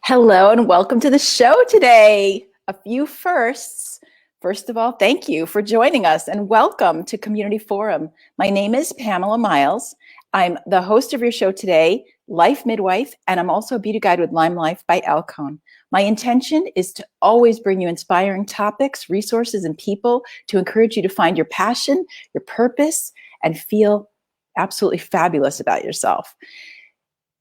Hello and welcome to the show today. A few firsts. First of all, thank you for joining us and welcome to Community Forum. My name is Pamela Miles. I'm the host of your show today, Life Midwife, and I'm also a beauty guide with Lyme Life by Alcone. My intention is to always bring you inspiring topics, resources, and people to encourage you to find your passion, your purpose, and feel absolutely fabulous about yourself.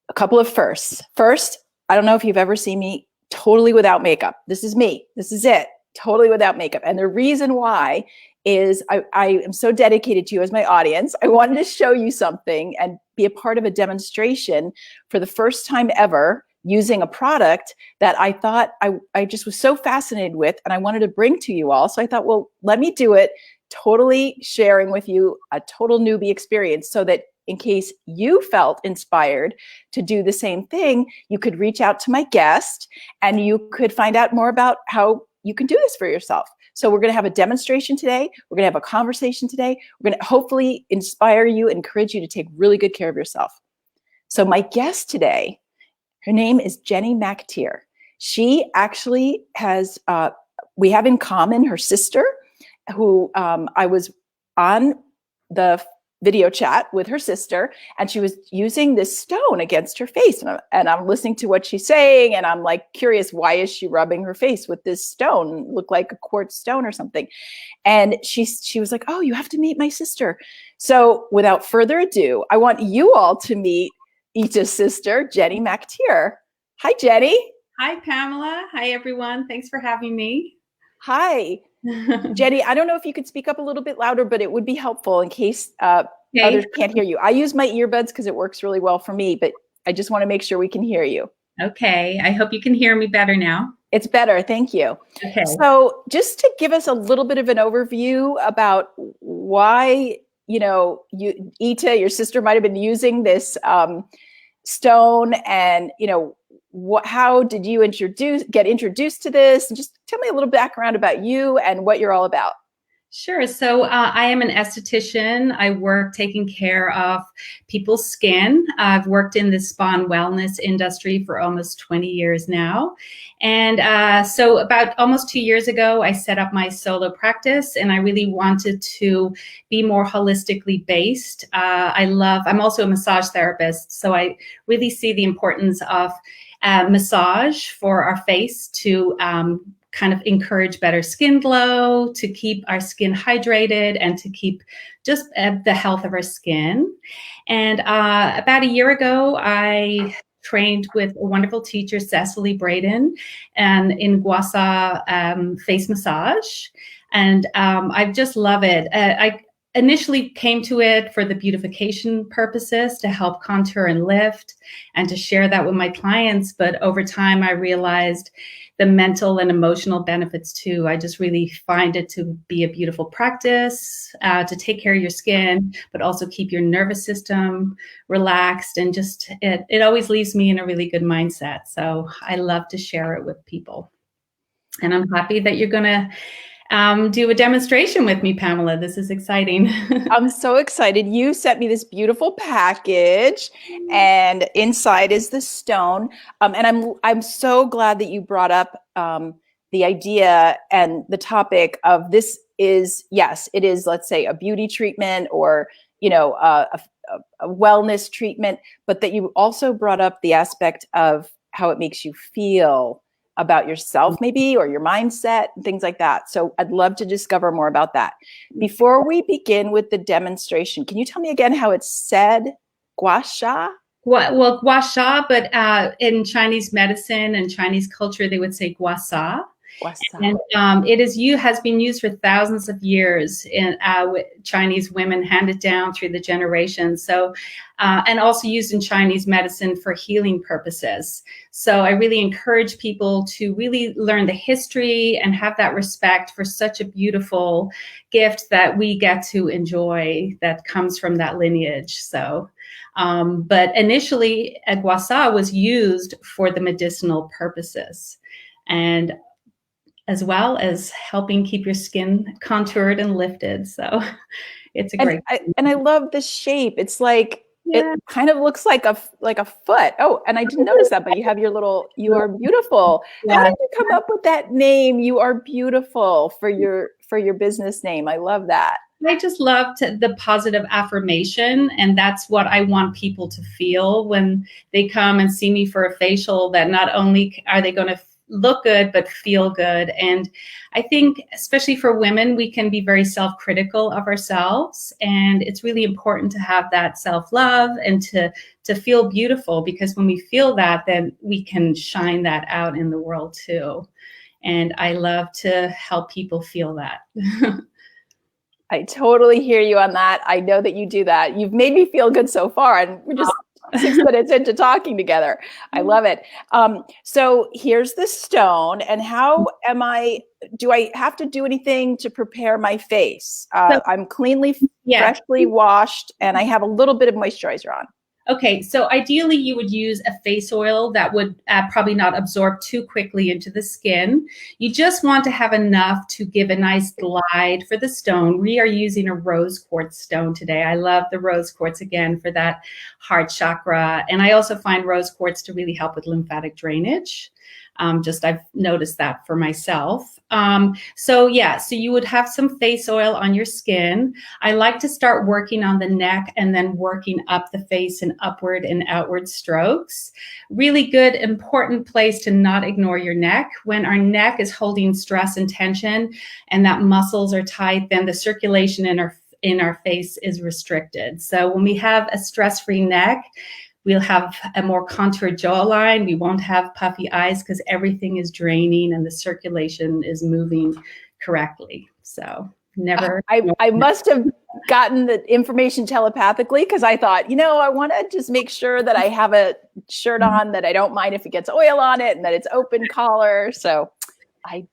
A couple of firsts. First, I don't know if you've ever seen me totally without makeup. This is me. This is it. Totally without makeup. And the reason why is I am so dedicated to you as my audience. I wanted to show you something and be a part of a demonstration for the first time ever using a product that I thought I just was so fascinated with and I wanted to bring to you all. So I thought, well, let me do it, totally sharing with you a total newbie experience so that in case you felt inspired to do the same thing, you could reach out to my guest and you could find out more about how you can do this for yourself. So we're going to have a demonstration today. We're going to have a conversation today. We're going to hopefully inspire you, encourage you to take really good care of yourself. So my guest today, her name is Jenny McAteer. She actually has, we have in common her sister, who I was on the video chat with her sister, and she was using this stone against her face. And I'm listening to what she's saying, and I'm like curious, why is she rubbing her face with this stone? It looked like a quartz stone or something. And she was like, oh, you have to meet my sister. So without further ado, I want you all to meet Ita's sister, Jenny McAteer. Hi, Jenny. Hi, Pamela. Hi, everyone. Thanks for having me. Hi. Jenny, I don't know if you could speak up a little bit louder, but it would be helpful in case others can't hear you. I use my earbuds because it works really well for me, but I just want to make sure we can hear you. Okay. I hope you can hear me better now. It's better. Thank you. Okay. So just to give us a little bit of an overview about why, Ita, your sister, might have been using this stone, and, how did you get introduced to this? And just tell me a little background about you and what you're all about. Sure. So I am an esthetician. I work taking care of people's skin. I've worked in the spa and wellness industry for almost 20 years now. And so about almost 2 years ago, I set up my solo practice, and I really wanted to be more holistically based. I'm also a massage therapist, so I really see the importance of massage for our face to kind of encourage better skin glow, to keep our skin hydrated, and to keep just the health of our skin. And about a year ago, I trained with a wonderful teacher, Cecily Braden, and in Gua Sha face massage. And I just love it. I initially came to it for the beautification purposes, to help contour and lift and to share that with my clients. But over time, I realized the mental and emotional benefits too. I just really find it to be a beautiful practice to take care of your skin, but also keep your nervous system relaxed. And just it always leaves me in a really good mindset. So I love to share it with people. And I'm happy that you're going to do a demonstration with me, Pamela. This is exciting. I'm so excited. You sent me this beautiful package, and inside is the stone. And I'm so glad that you brought up the idea and the topic of this is, yes, it is, let's say, a beauty treatment or, a wellness treatment, but that you also brought up the aspect of how it makes you feel about yourself maybe, or your mindset and things like that. So I'd love to discover more about that. Before we begin with the demonstration, can you tell me again how it's said? Gua Sha? Well, Gua Sha, but in Chinese medicine and Chinese culture, they would say Gua Sha. And has been used for thousands of years in with Chinese women, handed down through the generations. So, and also used in Chinese medicine for healing purposes. So I really encourage people to really learn the history and have that respect for such a beautiful gift that we get to enjoy that comes from that lineage. So, but initially, Gua Sha was used for the medicinal purposes, and as well as helping keep your skin contoured and lifted. So it's a great. And I love the shape. It's like Yeah. It kind of looks like a foot. Oh, and I didn't notice that, but you have your little, you are beautiful. How Yeah. did you come up with that name? You are beautiful for your business name. I love that. I just loved the positive affirmation, and that's what I want people to feel when they come and see me for a facial, that not only are they going to look good, but feel good. And I think, especially for women, we can be very self-critical of ourselves, and it's really important to have that self-love and to feel beautiful, because when we feel that, then we can shine that out in the world too. And I love to help people feel that. I totally hear you on that. I know that you do that. You've made me feel good so far, and we're just 6 minutes into talking together. I love it. So here's the stone, and do I have to do anything to prepare my face? I'm cleanly, freshly washed, and I have a little bit of moisturizer on. Okay, so ideally you would use a face oil that would probably not absorb too quickly into the skin. You just want to have enough to give a nice glide for the stone. We are using a rose quartz stone today. I love the rose quartz, again, for that heart chakra. And I also find rose quartz to really help with lymphatic drainage. I've noticed that for myself. So you would have some face oil on your skin. I like to start working on the neck and then working up the face in upward and outward strokes. Really good, important place to not ignore your neck. When our neck is holding stress and tension and that muscles are tight, then the circulation in our face is restricted. So when we have a stress-free neck, we'll have a more contoured jawline. We won't have puffy eyes because everything is draining and the circulation is moving correctly. So never. I must have gotten the information telepathically, because I thought, I want to just make sure that I have a shirt on that I don't mind if it gets oil on it and that it's open collar. So I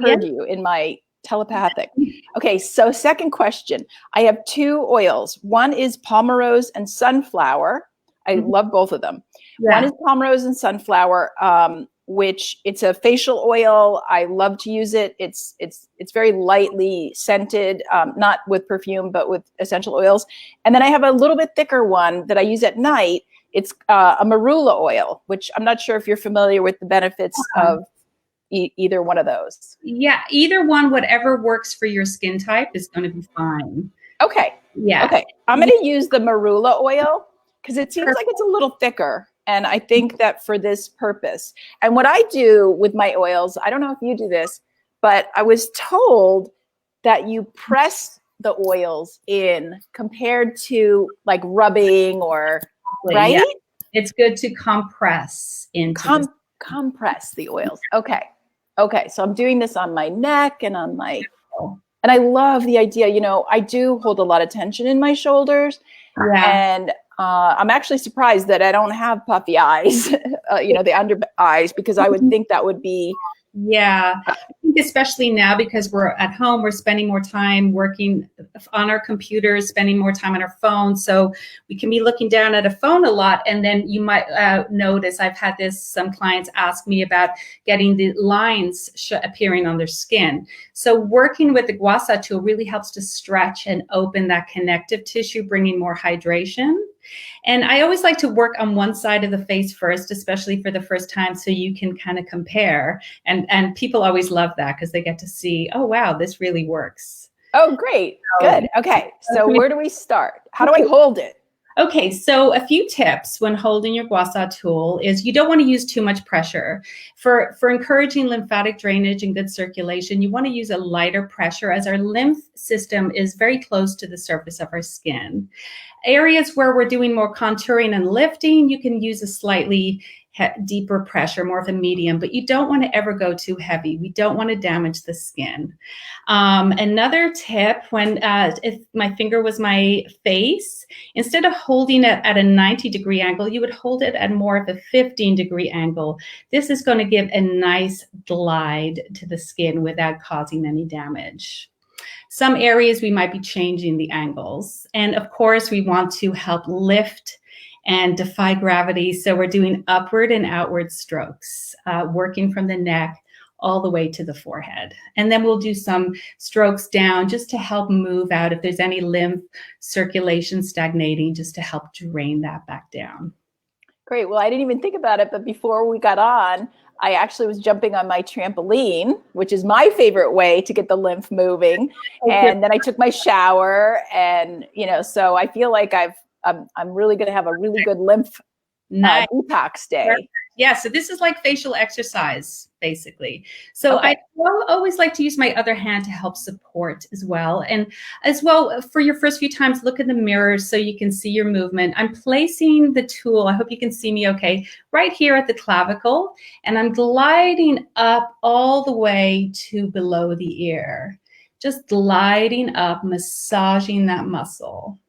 heard you in my telepathic. Okay, so second question. I have 2 oils. One is palmarose and sunflower. I love both of them. Yeah. One is palmarose and sunflower, which it's a facial oil. I love to use it. It's very lightly scented, not with perfume, but with essential oils. And then I have a little bit thicker one that I use at night. It's a marula oil, which I'm not sure if you're familiar with the benefits of either one of those. Yeah, either one, whatever works for your skin type is going to be fine. Okay. Yeah. Okay. I'm going to use the marula oil, because it seems like it's a little thicker. And I think that for this purpose. And what I do with my oils, I don't know if you do this, but I was told that you press the oils in compared to like rubbing or, right? Yeah. It's good to compress into compress the oils. Okay. Okay. So I'm doing this on my neck and on my, and I love the idea, I do hold a lot of tension in my shoulders. Yeah. And I'm actually surprised that I don't have puffy eyes, the under eyes, because I would think that would be. Yeah, I think especially now, because we're at home, we're spending more time working on our computers, spending more time on our phones. So we can be looking down at a phone a lot. And then you might notice, I've had some clients ask me about getting the lines appearing on their skin. So working with the Gua Sha tool really helps to stretch and open that connective tissue, bringing more hydration. And I always like to work on one side of the face first, especially for the first time, so you can kind of compare. And people always love that, because they get to see, oh, wow, this really works. Oh, great. Good. Okay. So where do we start? How do I hold it? Okay, so a few tips when holding your Gua Sha tool is you don't want to use too much pressure. For encouraging lymphatic drainage and good circulation, you want to use a lighter pressure, as our lymph system is very close to the surface of our skin. Areas where we're doing more contouring and lifting, you can use a slightly deeper pressure, more of a medium, but you don't want to ever go too heavy. We don't want to damage the skin. Another tip, if my finger was my face, instead of holding it at a 90-degree angle, you would hold it at more of a 15-degree angle. This is going to give a nice glide to the skin without causing any damage. Some areas we might be changing the angles. And of course, we want to help lift and defy gravity. So we're doing upward and outward strokes, working from the neck all the way to the forehead. And then we'll do some strokes down just to help move out if there's any lymph circulation stagnating, just to help drain that back down. Great. Well, I didn't even think about it, but before we got on, I actually was jumping on my trampoline, which is my favorite way to get the lymph moving. And then I took my shower, and so I feel like I'm really going to have a really good lymph detox day. Perfect. Yeah, so this is like facial exercise, basically. So I always like to use my other hand to help support as well. And as well, for your first few times, look in the mirror so you can see your movement. I'm placing the tool, I hope you can see me okay, right here at the clavicle. And I'm gliding up all the way to below the ear. Just gliding up, massaging that muscle.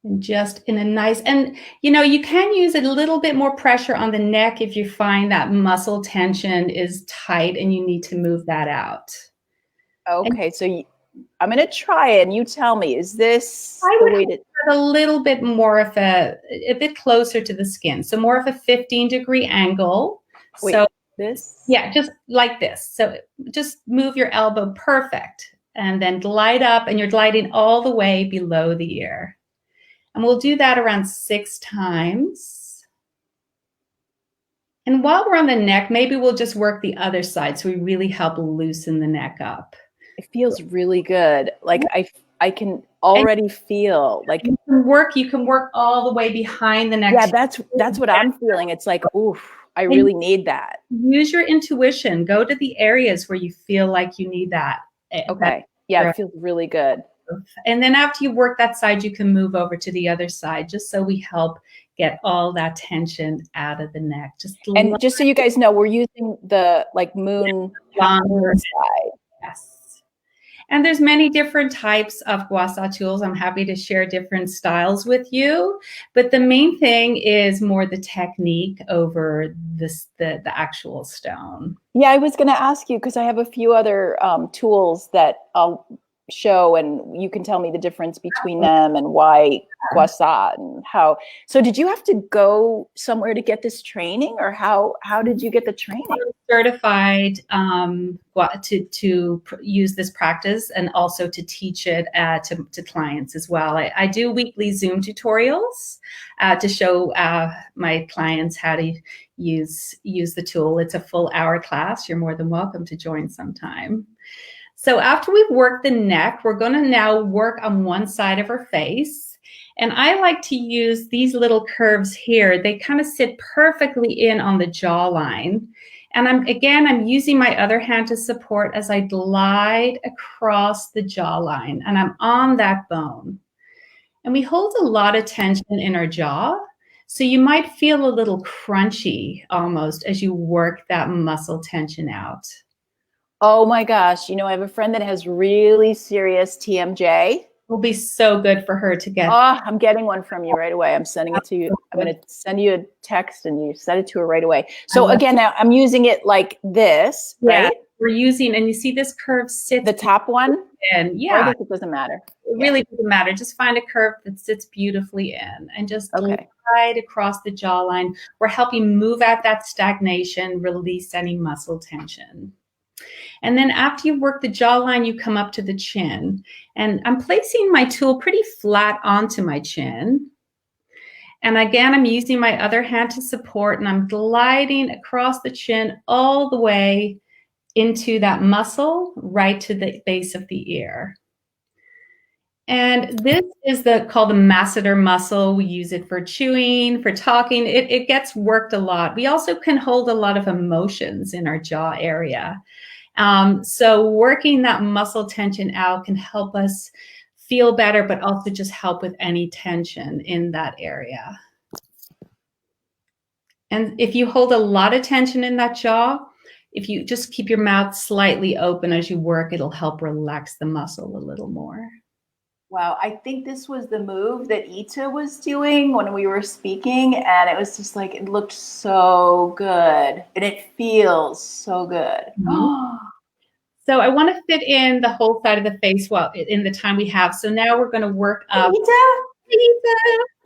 And just in a nice, and you can use a little bit more pressure on the neck if you find that muscle tension is tight and you need to move that out. Okay, so I'm going to try it, and you tell me, is this I would put a little bit more of a bit closer to the skin, so more of a 15-degree angle. Wait, so this? Yeah, just like this. So just move your elbow, perfect, and then glide up, and you're gliding all the way below the ear. And we'll do that around 6 times. And while we're on the neck, maybe we'll just work the other side so we really help loosen the neck up. It feels really good. Like I can already feel like you can work all the way behind the neck. Yeah, that's what I'm feeling. It's like, oof, I really need that. Use your intuition. Go to the areas where you feel like you need that. Okay. Yeah, it feels really good. And then after you work that side, you can move over to the other side, just so we help get all that tension out of the neck. Just so you guys know, we're using the moon side. Yes. And there's many different types of Gua Sha tools. I'm happy to share different styles with you. But the main thing is more the technique over the actual stone. Yeah, I was going to ask you, because I have a few other tools that I'll show, and you can tell me the difference between them and why Gua Sha and how. So did you have to go somewhere to get this training, or how did you get the training? I'm certified to use this practice, and also to teach it to clients as well. I do weekly Zoom tutorials to show my clients how to use the tool. It's a full hour class. You're more than welcome to join sometime. So after we've worked the neck, we're going to now work on one side of her face. And I like to use these little curves here. They kind of sit perfectly in on the jawline. And I'm using my other hand to support as I glide across the jawline. And I'm on that bone. And we hold a lot of tension in our jaw. So you might feel a little crunchy almost as you work that muscle tension out. Oh my gosh. I have a friend that has really serious TMJ. It will be so good for her to get. Oh, I'm getting one from you right away. I'm sending it to you. I'm going to send you a text and you send it to her right away. So again, now I'm using it like this, right? Yeah, we're using, and you see this curve sits. The top one? And yeah. I think it doesn't matter. It really doesn't matter. Just find a curve that sits beautifully in, and just glide across the jawline. We're helping move out that stagnation, release any muscle tension. And then after you work the jawline, you come up to the chin. And I'm placing my tool pretty flat onto my chin. And again, I'm using my other hand to support, and I'm gliding across the chin all the way into that muscle, right to the base of the ear. And this is called the masseter muscle. We use it for chewing, for talking. It gets worked a lot. We also can hold a lot of emotions in our jaw area. So working that muscle tension out can help us feel better, but also just help with any tension in that area. And if you hold a lot of tension in that jaw, if you just keep your mouth slightly open as you work, it'll help relax the muscle a little more. Wow, I think this was the move that Ita was doing when we were speaking, and it was just like, it looked so good, and it feels so good. Mm-hmm. So I want to fit in the whole side of the face in the time we have. So now we're going to work up. Ita?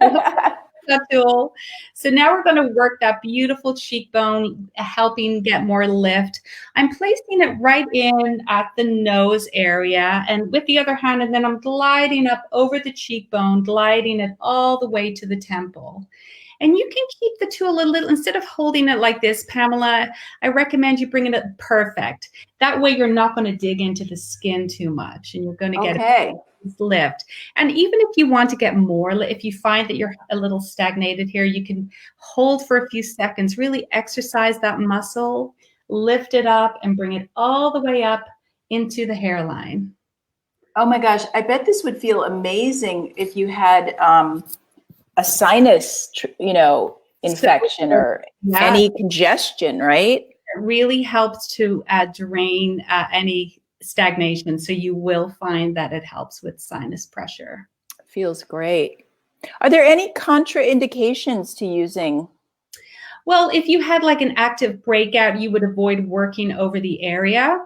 Ita. that tool. So now we're going to work that beautiful cheekbone, helping get more lift. I'm placing it right in at the nose area and with the other hand, and then I'm gliding up over the cheekbone, gliding it all the way to the temple. And you can keep the tool a little, instead of holding it like this, Pamela, I recommend you bring it up perfect. That way you're not going to dig into the skin too much and you're going to get a lift. And even if you want to get more, if you find that you're a little stagnated here, you can hold for a few seconds, really exercise that muscle, lift it up and bring it all the way up into the hairline. Oh my gosh, I bet this would feel amazing if you had a sinus, infection or any congestion, right? It really helps to drain any stagnation. So you will find that it helps with sinus pressure. Feels great. Are there any contraindications to using? Well, if you had like an active breakout, you would avoid working over the area.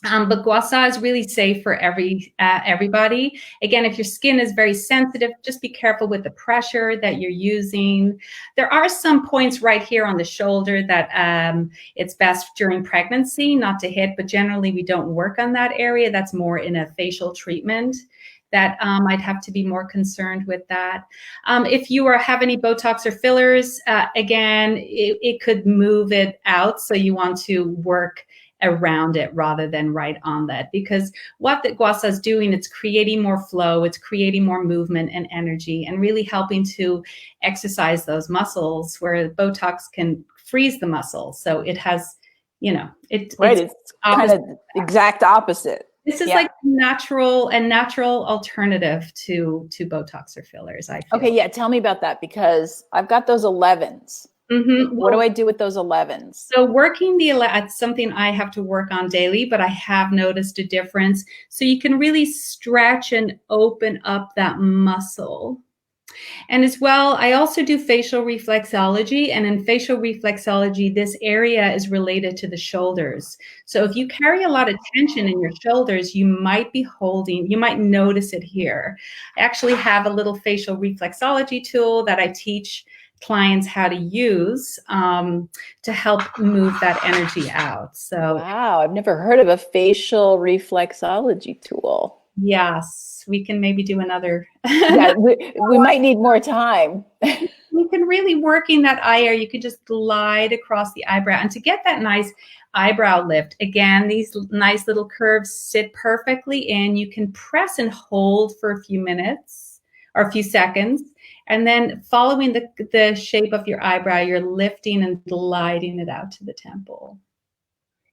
But Gua Sha is really safe for everybody. Again, if your skin is very sensitive, just be careful with the pressure that you're using. There are some points right here on the shoulder that it's best during pregnancy not to hit, but generally we don't work on that area. That's more in a facial treatment that I'd have to be more concerned with that. If you have any Botox or fillers, again, it could move it out. So you want to work around it rather than right on that, because what the Gua Sha is doing, it's creating more flow, it's creating more movement and energy and really helping to exercise those muscles where Botox can freeze the muscles. So it has, it's kind of exact opposite. This is like a natural alternative to Botox or fillers, I feel. Okay, yeah, tell me about that because I've got those 11s. Mm-hmm. What do I do with those 11s? So working it's something I have to work on daily, but I have noticed a difference. So you can really stretch and open up that muscle. And as well, I also do facial reflexology. And in facial reflexology, this area is related to the shoulders. So if you carry a lot of tension in your shoulders, you might notice it here. I actually have a little facial reflexology tool that I teach clients how to use to help move that energy out. So wow, I've never heard of a facial reflexology tool. Yes, we can maybe do another. Yeah, we might need more time. You can really work in that eye area. You can just glide across the eyebrow. And to get that nice eyebrow lift, again, these nice little curves sit perfectly in. You can press and hold for a few minutes or a few seconds. And then following the shape of your eyebrow, you're lifting and gliding it out to the temple.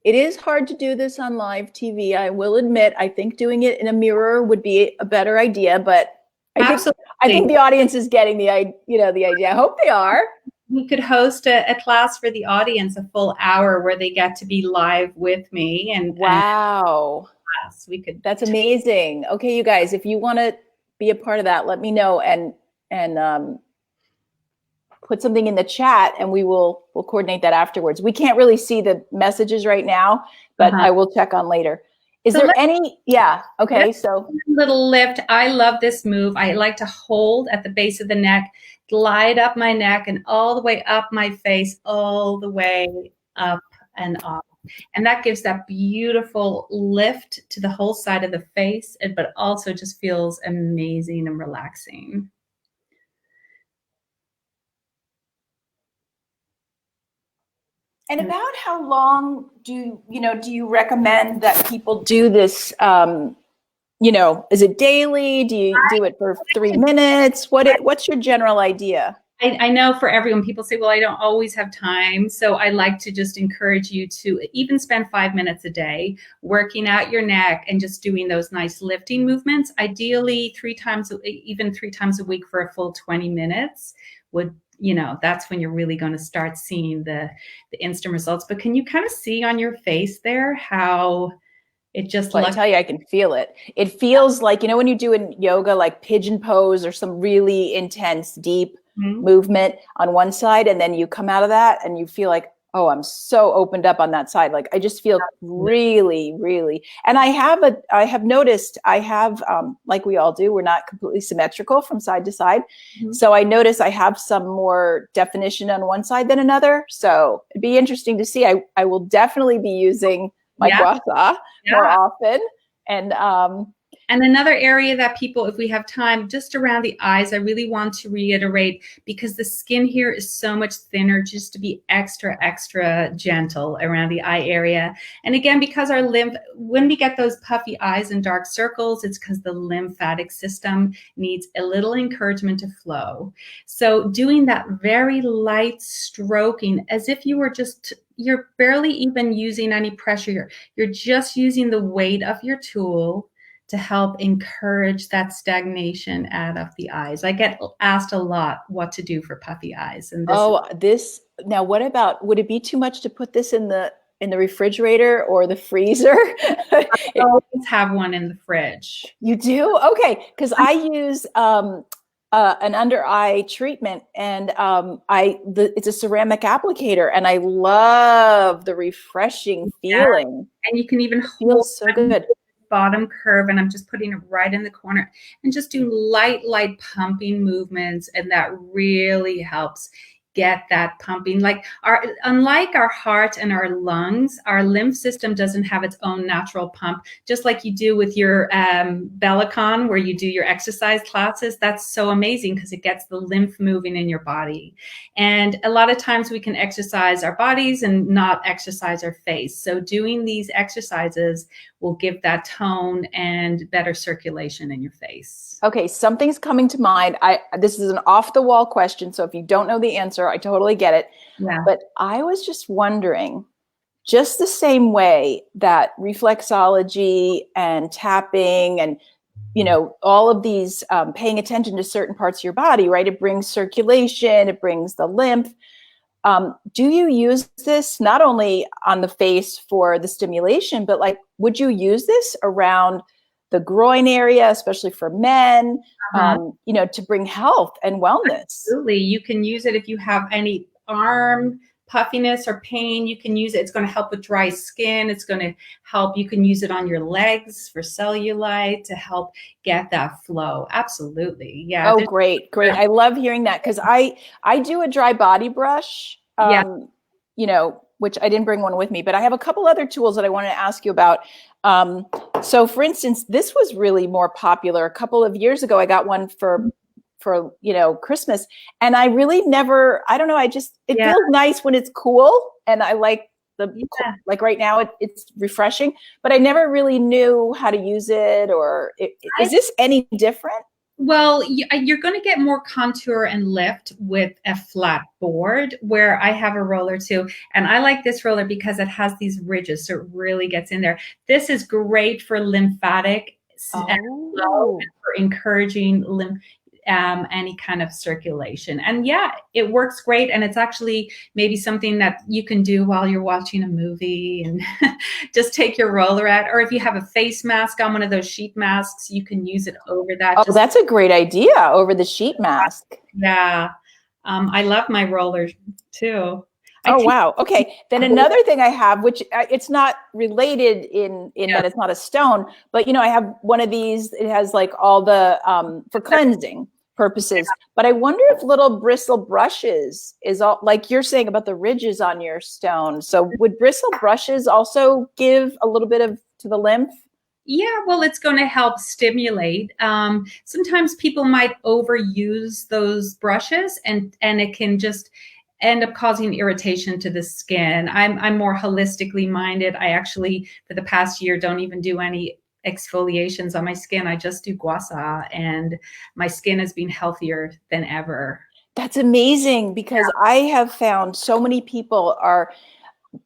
It is hard to do this on live TV. I will admit, I think doing it in a mirror would be a better idea, but I think the audience is getting the idea. I hope they are. We could host a class for the audience, a full hour where they get to be live with me. And wow. We could. That's amazing. Okay, you guys, if you want to be a part of that, let me know and put something in the chat and we'll coordinate that afterwards. We can't really see the messages right now, but I will check on later. Is there any? Yeah. Okay. So little lift. I love this move. I like to hold at the base of the neck, glide up my neck and all the way up my face, all the way up and up. And that gives that beautiful lift to the whole side of the face, but also just feels amazing and relaxing. And about how long do you recommend that people do this? Is it daily? Do you do it for 3 minutes? What's your general idea? I know for everyone, people say, well, I don't always have time. So I like to just encourage you to even spend 5 minutes a day working out your neck and just doing those nice lifting movements. Ideally, 3 times a week for a full 20 minutes would, that's when you're really going to start seeing the instant results. But can you kind of see on your face there how it just I tell you, I can feel it. It feels like, when you do in yoga, like pigeon pose or some really intense, deep movement on one side, and then you come out of that and you feel like, Oh, I'm so opened up on that side. Like I just feel really, really, and I have noticed I have, like we all do, we're not completely symmetrical from side to side. Mhm. So I notice I have some more definition on one side than another. So it'd be interesting to see. I will definitely be using my Yeah, Gua Sha more yeah. often. And And another area that people, if we have time, just around the eyes, I really want to reiterate, because the skin here is so much thinner, just to be extra, extra gentle around the eye area. And again, because our lymph, when we get those puffy eyes and dark circles, it's because the lymphatic system needs a little encouragement to flow. So doing that very light stroking, as if you were just, you're barely even using any pressure. You're just using the weight of your tool to help encourage that stagnation out of the eyes. I get asked a lot what to do for puffy eyes, and this is, oh, this now. What about? Would it be too much to put this in the refrigerator or the freezer? I always have one in the fridge. You do? Okay, because I use an under eye treatment, and it's a ceramic applicator, and I love the refreshing Yeah, feeling. and you can even It hold feels so good. bottom curve, and I'm just putting it right in the corner and just do light pumping movements, and that really helps get that pumping. Like our, unlike our heart and our lungs, our lymph system doesn't have its own natural pump, just like you do with your Bellicon, where you do your exercise classes. That's so amazing because it gets the lymph moving in your body. And a lot of times we can exercise our bodies and not exercise our face. So doing these exercises will give that tone and better circulation in your face. Okay, something's coming to mind. This is an off the wall question, so if you don't know the answer, I totally get it. Yeah. But I was just wondering, just the same way that reflexology and tapping and all of these paying attention to certain parts of your body, right? It brings circulation, it brings the lymph. Do you use this not only on the face for the stimulation, but like, would you use this around the groin area, especially for men, to bring health and wellness? Absolutely. You can use it if you have any arm puffiness or pain. You can use it. It's going to help with dry skin. It's going to help. You can use it on your legs for cellulite to help get that flow. Absolutely. Yeah. Oh, great. I love hearing that, because I do a dry body brush, Yeah. which I didn't bring one with me, but I have a couple other tools that I wanted to ask you about. So for instance, this was really more popular a couple of years ago. I got one for Christmas, and I really never, I don't know, it feels nice when it's cool, and I like like right now it's refreshing, but I never really knew how to use it, or is this any different? Well, you're going to get more contour and lift with a flat board, where I have a roller too. And I like this roller because it has these ridges, so it really gets in there. This is great for lymphatic and for encouraging any kind of circulation. And yeah, it works great. And it's actually maybe something that you can do while you're watching a movie and just take your roller out. Or if you have a face mask on, one of those sheet masks, you can use it over that. Oh, that's a great idea, over the sheet mask. Yeah. I love my roller too. Oh, wow. Okay. Then another thing I have, which it's not related in that it's not a stone, but I have one of these. It has like all the for cleansing purposes. But I wonder if little bristle brushes is all, like you're saying about the ridges on your stone. So would bristle brushes also give a little bit of to the lymph? Yeah, well, it's going to help stimulate. Sometimes people might overuse those brushes, and it can just end up causing irritation to the skin. I'm more holistically minded. I actually, for the past year, don't even do any exfoliations on my skin. I just do Gua Sha, and my skin has been healthier than ever. That's amazing, because I have found so many people are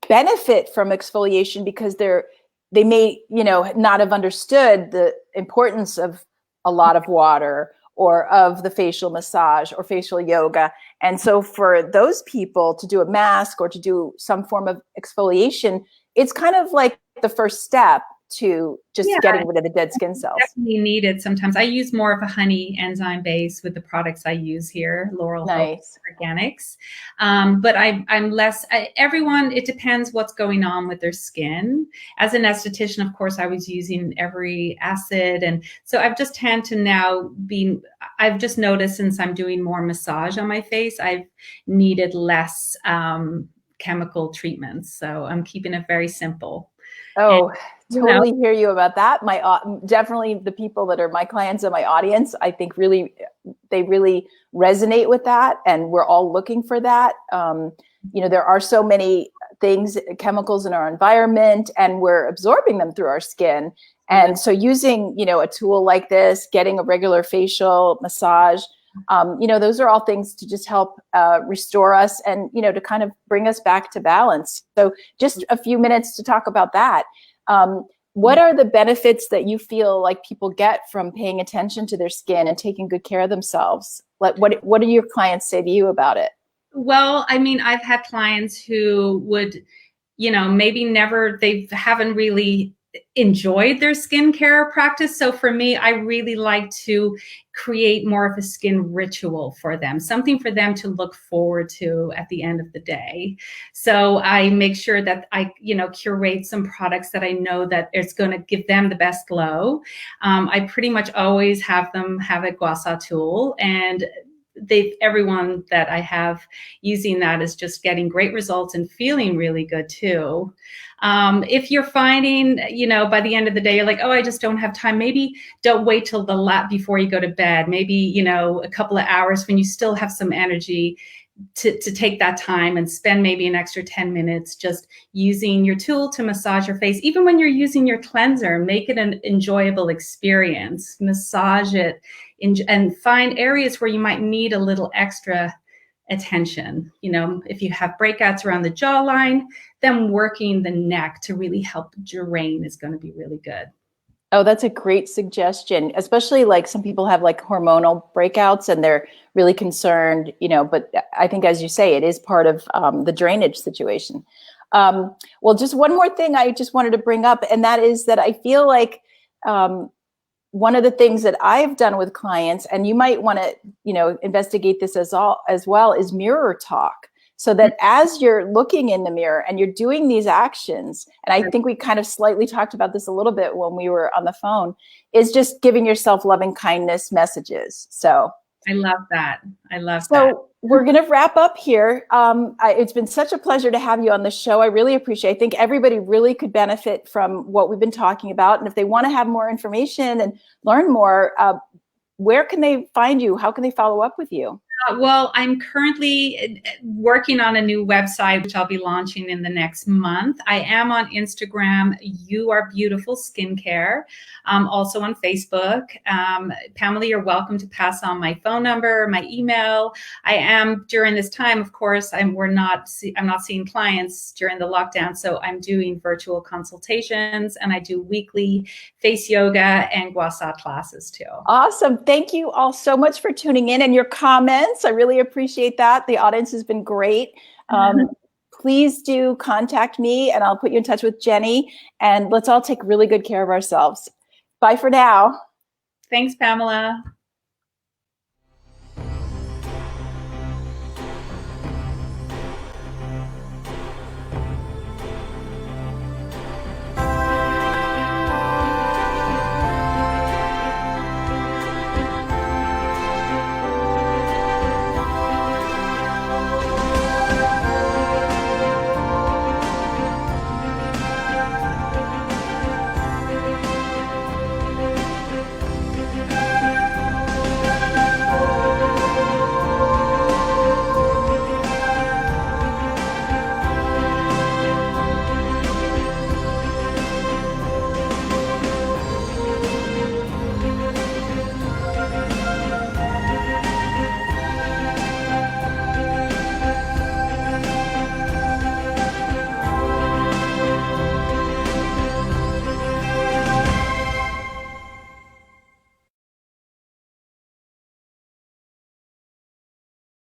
benefit from exfoliation because they may not have understood the importance of a lot of water, or of the facial massage or facial yoga. And so for those people to do a mask or to do some form of exfoliation, it's kind of like the first step to just Yeah, getting rid of the dead skin cells. definitely needed sometimes. I use more of a honey enzyme base with the products I use here, Laurel Hope Nice. Organics. But I'm less, everyone, it depends what's going on with their skin. As an esthetician, of course, I was using every acid. And so I've just had to now be, I've just noticed since I'm doing more massage on my face, I've needed less chemical treatments. So I'm keeping it very simple. Oh, You know, totally hear you about that. My definitely the people that are my clients and my audience, I think they really resonate with that, and we're all looking for that. There are so many things, chemicals in our environment, and we're absorbing them through our skin. And so using, a tool like this, getting a regular facial massage, those are all things to just help restore us and, to kind of bring us back to balance. So just a few minutes to talk about that. What are the benefits that you feel like people get from paying attention to their skin and taking good care of themselves? Like, what do your clients say to you about it? well, I mean, I've had clients who would, maybe they haven't really enjoyed their skincare practice. So for me, I really like to create more of a skin ritual for them, something for them to look forward to at the end of the day. So I make sure that I, curate some products that I know that it's going to give them the best glow. I pretty much always have them have a Gua Sha tool, and everyone that I have using that is just getting great results and feeling really good too. If you're finding, by the end of the day, you're like, oh, I just don't have time. Maybe don't wait till the lap before you go to bed. Maybe, a couple of hours when you still have some energy to take that time and spend maybe an extra 10 minutes just using your tool to massage your face. Even when you're using your cleanser, make it an enjoyable experience. Massage it and find areas where you might need a little extra attention. If you have breakouts around the jawline, then working the neck to really help drain is going to be really good. Oh, that's a great suggestion, especially like some people have like hormonal breakouts and they're really concerned, but I think, as you say, it is part of the drainage situation. Well, just one more thing I just wanted to bring up, and that is that I feel like one of the things that I've done with clients, and you might want to, investigate this as well, is mirror talk. So that as you're looking in the mirror and you're doing these actions, and I think we kind of slightly talked about this a little bit when we were on the phone, is just giving yourself loving kindness messages. So I love that. I love that. So we're going to wrap up here. It's been such a pleasure to have you on the show. I really appreciate it. I think everybody really could benefit from what we've been talking about. And if they want to have more information and learn more, where can they find you? How can they follow up with you? Well, I'm currently working on a new website, which I'll be launching in the next month. I am on Instagram, You Are Beautiful Skincare. Also on Facebook. Pamela, you're welcome to pass on my phone number, my email. I am, during this time, of course, I'm not seeing clients during the lockdown, so I'm doing virtual consultations, and I do weekly face yoga and Gua Sha classes too. Awesome. Thank you all so much for tuning in and your comments. I really appreciate that. The audience has been great. Please do contact me and I'll put you in touch with Jenny, and let's all take really good care of ourselves. Bye for now. Thanks, Pamela.